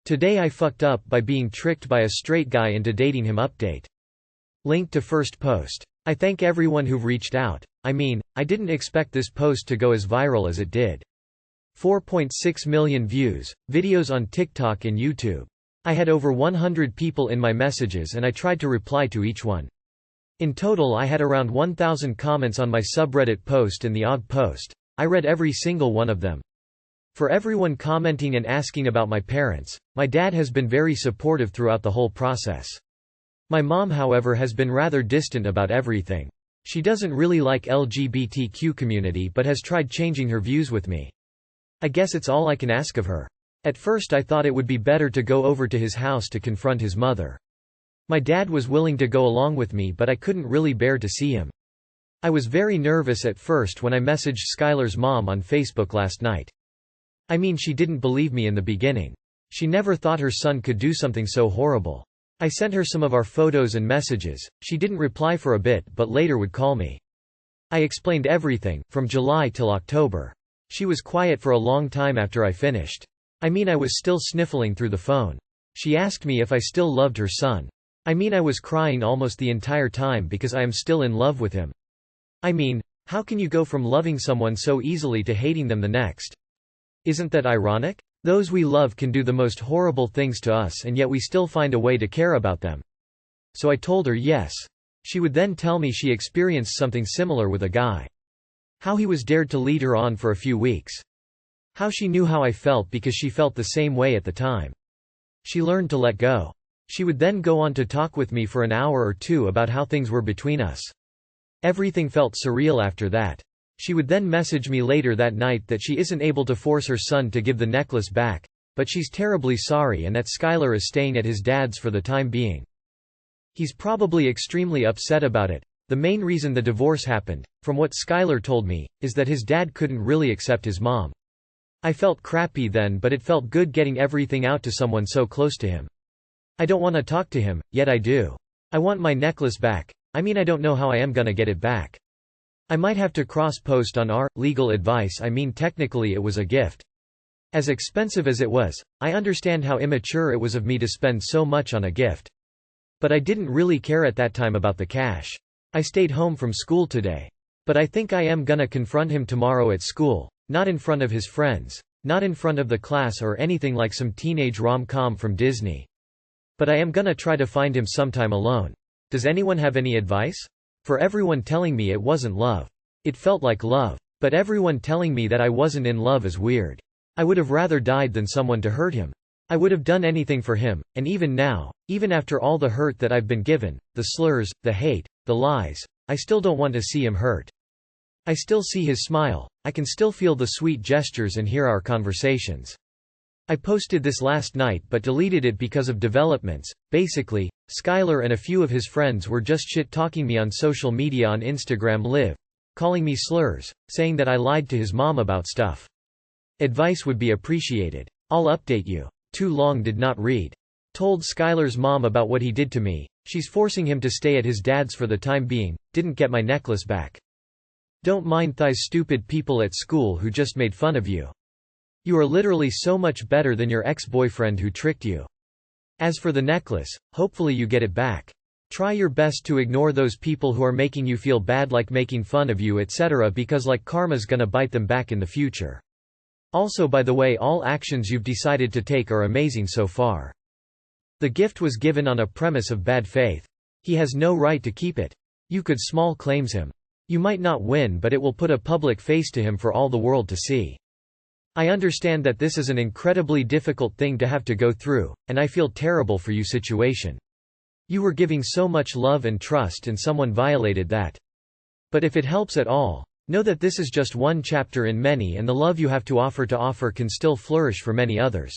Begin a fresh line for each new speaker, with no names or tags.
Today I fucked up by being tricked by a straight guy into dating him. Update. Link to first post. I thank everyone who've reached out. I mean, I didn't expect this post to go as viral as it did. 4.6 million views, videos on TikTok and YouTube. I had over 100 people in my messages and I tried to reply to each one. In total I had around 1,000 comments on my subreddit post and the OG post. I read every single one of them. For everyone commenting and asking about my parents, my dad has been very supportive throughout the whole process. My mom, however, has been rather distant about everything. She doesn't really like LGBTQ community but has tried changing her views with me. I guess it's all I can ask of her. At first I thought it would be better to go over to his house to confront his mother. My dad was willing to go along with me but I couldn't really bear to see him. I was very nervous at first when I messaged Skylar's mom on Facebook last night. I mean, she didn't believe me in the beginning. She never thought her son could do something so horrible. I sent her some of our photos and messages. She didn't reply for a bit but later would call me. I explained everything, from July till October. She was quiet for a long time after I finished. I mean, I was still sniffling through the phone. She asked me if I still loved her son. I mean, I was crying almost the entire time because I am still in love with him. I mean, how can you go from loving someone so easily to hating them the next? Isn't that ironic? Those we love can do the most horrible things to us and yet we still find a way to care about them. So I told her yes. She would then tell me she experienced something similar with a guy. How he was dared to lead her on for a few weeks. How she knew how I felt because she felt the same way at the time. She learned to let go. She would then go on to talk with me for an hour or two about how things were between us. Everything felt surreal after that. She would then message me later that night that she isn't able to force her son to give the necklace back, but she's terribly sorry and that Skylar is staying at his dad's for the time being. He's probably extremely upset about it. The main reason the divorce happened, from what Skylar told me, is that his dad couldn't really accept his mom. I felt crappy then but it felt good getting everything out to someone so close to him. I don't want to talk to him, yet I do. I want my necklace back. I mean, I don't know how I am gonna get it back. I might have to cross-post on our legal advice. I mean, technically it was a gift. As expensive as it was, I understand how immature it was of me to spend so much on a gift. But I didn't really care at that time about the cash. I stayed home from school today. But I think I am gonna confront him tomorrow at school, not in front of his friends, not in front of the class or anything like some teenage rom-com from Disney. But I am gonna try to find him sometime alone. Does anyone have any advice? For everyone telling me it wasn't love. It felt like love. But everyone telling me that I wasn't in love is weird. I would have rather died than someone to hurt him. I would have done anything for him, and even now, even after all the hurt that I've been given, the slurs, the hate, the lies, I still don't want to see him hurt. I still see his smile, I can still feel the sweet gestures and hear our conversations. I posted this last night but deleted it because of developments. Basically, Skylar and a few of his friends were just shit-talking me on social media on Instagram Live, calling me slurs, saying that I lied to his mom about stuff. Advice would be appreciated. I'll update you. Too long did not read. Told Skylar's mom about what he did to me. She's forcing him to stay at his dad's for the time being. Didn't get my necklace back. Don't mind those stupid people at school who just made fun of you. You are literally so much better than your ex-boyfriend who tricked you. As for the necklace, hopefully you get it back. Try your best to ignore those people who are making you feel bad, like making fun of you, etc., because like karma's gonna bite them back in the future. Also, by the way, all actions you've decided to take are amazing so far. The gift was given on a premise of bad faith. He has no right to keep it. You could small claims him. You might not win, but it will put a public face to him for all the world to see. I understand that this is an incredibly difficult thing to have to go through, and I feel terrible for you situation. You were giving so much love and trust and someone violated that. But if it helps at all, know that this is just one chapter in many and the love you have to offer can still flourish for many others.